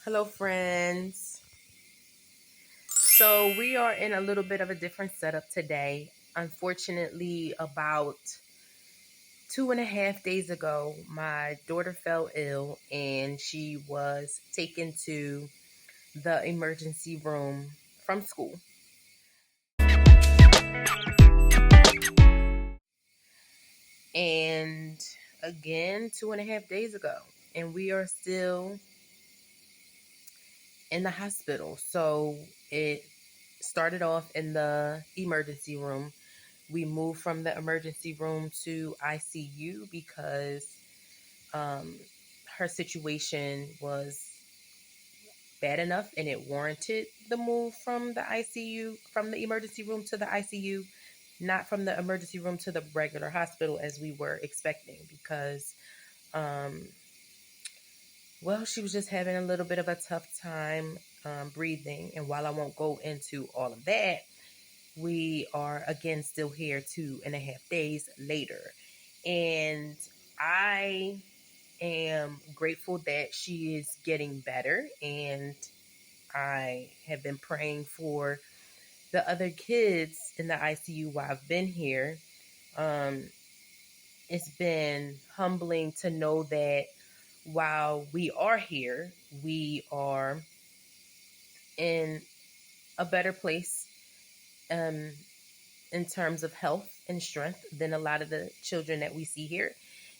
Hello, friends. So, we are in a little bit of a different setup today. Unfortunately, about 2.5 days ago, my daughter fell ill and she was taken to the emergency room from school. And again, 2.5 days ago, and we are still in the hospital. So, it started off in the emergency room. We moved from the emergency room to ICU because um, her situation was bad enough and it warranted the move from the ICU, from the emergency room to the ICU, not from the emergency room to the regular hospital as we were expecting because, um, well, she was just having a little bit of a tough time breathing. And while I won't go into all of that, we are again still here 2.5 days later. And I am grateful that she is getting better. And I have been praying for the other kids in the ICU while I've been here. Um, it's been humbling to know that while we are here, we are in a better place. Um, in terms of health and strength than a lot of the children that we see here.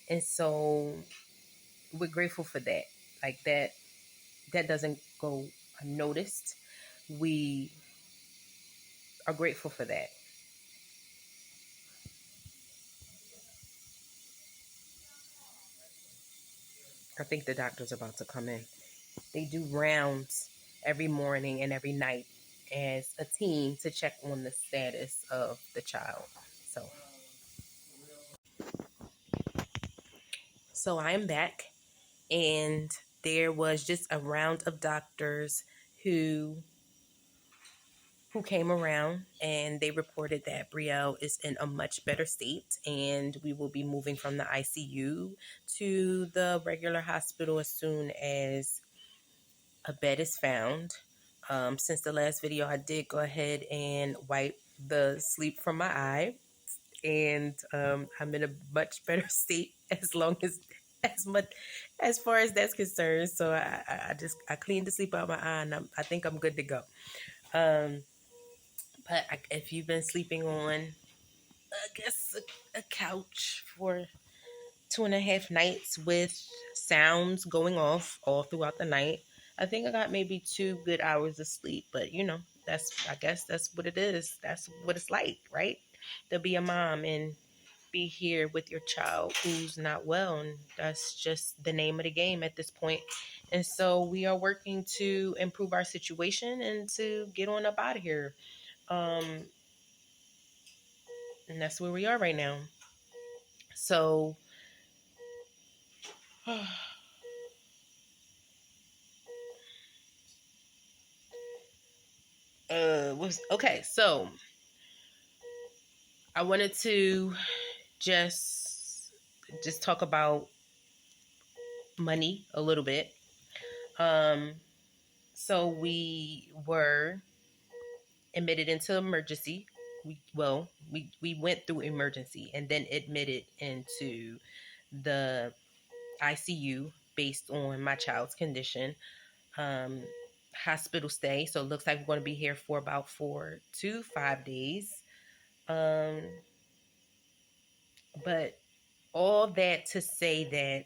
And so we're grateful for that. Like that doesn't go unnoticed. We are grateful for that. I think the doctor's about to come in. They do rounds every morning and every night as a team to check on the status of the child. So I am back, and there was just a round of doctors who came around and they reported that Brielle is in a much better state and we will be moving from the ICU to the regular hospital as soon as a bed is found. Since the last video, I did go ahead and wipe the sleep from my eye, and I'm in a much better state as much as far as that's concerned. So I cleaned the sleep out of my eye, and I think I'm good to go. Um, But if you've been sleeping on, I guess, a couch for 2.5 nights with sounds going off all throughout the night, I think I got maybe 2 good hours of sleep. But I guess that's what it is. That's what it's like, right? To be a mom and be here with your child who's not well, and that's just the name of the game at this point. And so we are working to improve our situation and to get on up out of here. Um, and that's where we are right now. So, was okay. So, I wanted to just talk about money a little bit. Um, so we were admitted into emergency. We went through emergency and then admitted into the ICU based on my child's condition. Um, Hospital stay. So it looks like we're going to be here for about 4 to 5 days. Um, but all that to say that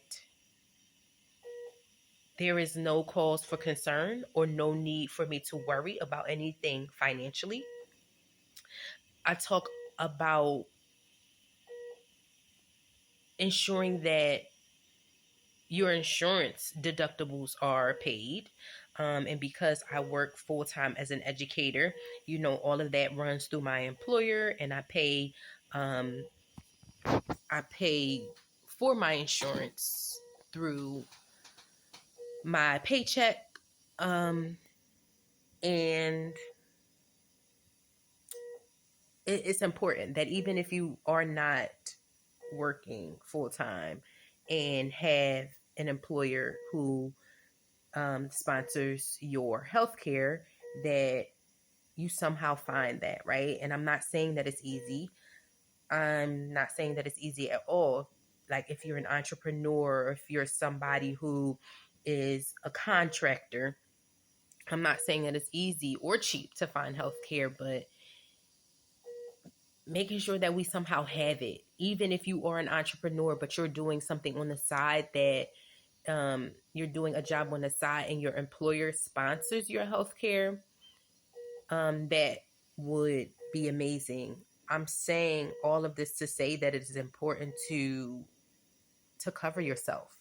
there is no cause for concern or no need for me to worry about anything financially. I talk about ensuring that your insurance deductibles are paid. And because I work full time as an educator, all of that runs through my employer, and um, I pay for my insurance through my paycheck. And it's important that even if you are not working full time and have an employer who sponsors your healthcare, that you somehow find that, right? And I'm not saying that it's easy. I'm not saying that it's easy at all. Like if you're an entrepreneur, or if you're somebody who is a contractor, I'm not saying that it's easy or cheap to find healthcare, but making sure that we somehow have it. Even if you are an entrepreneur, but you're doing something on the side, that you're doing a job on the side and your employer sponsors your healthcare, that would be amazing. I'm saying all of this to say that it is important to cover yourself.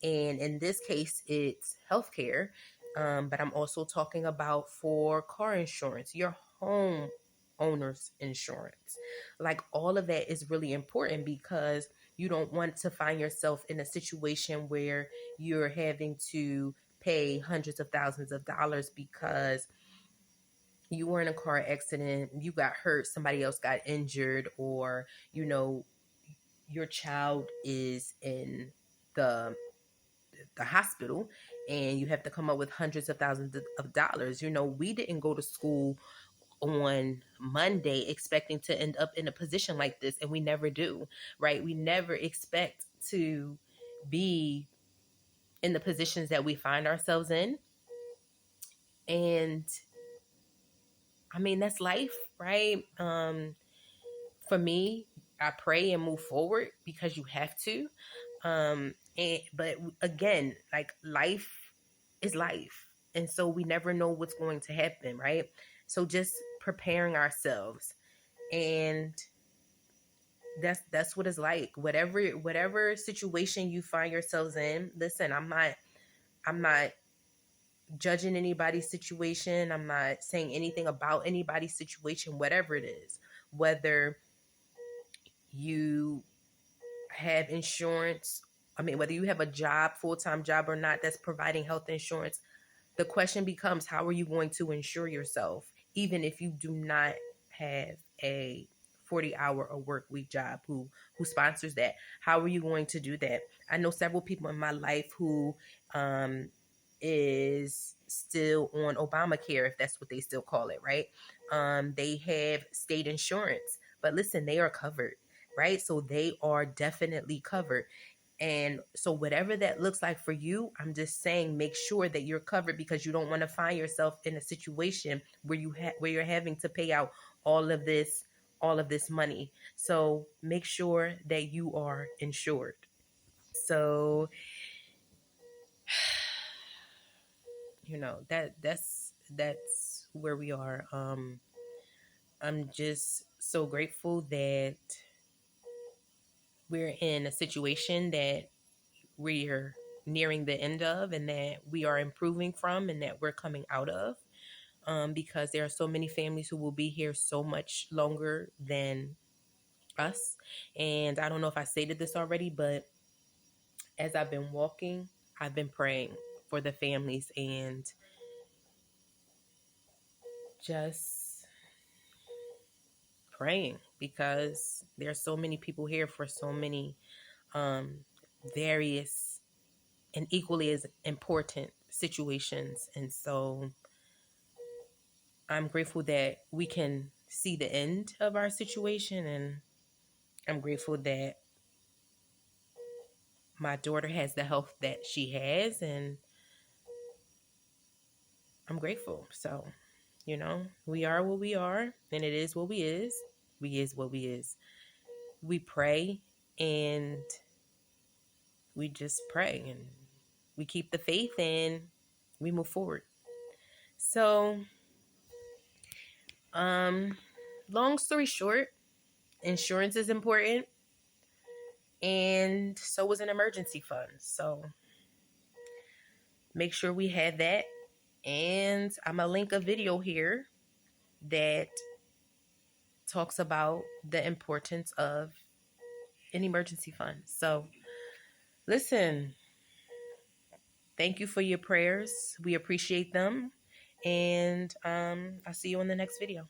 And in this case, it's healthcare. But I'm also talking about for car insurance, your home owner's insurance. Like all of that is really important, because you don't want to find yourself in a situation where you're having to pay hundreds of thousands of dollars because you were in a car accident, you got hurt, somebody else got injured, or your child is in the hospital, and you have to come up with hundreds of thousands of dollars. We didn't go to school on Monday expecting to end up in a position like this, and we never do, right? We never expect to be in the positions that we find ourselves in. And I mean, that's life, right? For me, I pray and move forward because you have to. But again, like life is life. And so we never know what's going to happen, right? So just preparing ourselves, and that's what it's like. Whatever situation you find yourselves in, listen, I'm not judging anybody's situation. I'm not saying anything about anybody's situation, whatever it is. Whether you have insurance, whether you have a job, full-time job or not, that's providing health insurance, the question becomes, how are you going to insure yourself, even if you do not have a 40-hour a work week job who sponsors that? How are you going to do that? I know several people in my life who is still on Obamacare, if that's what they still call it, right? They have state insurance, but listen, they are covered, right? So they are definitely covered. And so whatever that looks like for you, I'm just saying, make sure that you're covered, because you don't want to find yourself in a situation where you're having to pay out all of this money. So make sure that you are insured. So that's where we are. I'm just so grateful that we're in a situation that we're nearing the end of, and that we are improving from, and that we're coming out of, because there are so many families who will be here so much longer than us. And I don't know if I stated this already, but as I've been walking, I've been praying for the families, and just praying, because there's so many people here for so many various and equally as important situations. And so I'm grateful that we can see the end of our situation, and I'm grateful that my daughter has the health that she has, and I'm grateful. So, we are what we are, and it is what we is. We is what we is. We pray, and we just pray, and we keep the faith, and we move forward. So, long story short, insurance is important, and so is an emergency fund. So make sure we have that. And I'm going to link a video here that talks about the importance of an emergency fund. So listen, thank you for your prayers. We appreciate them. And I'll see you in the next video.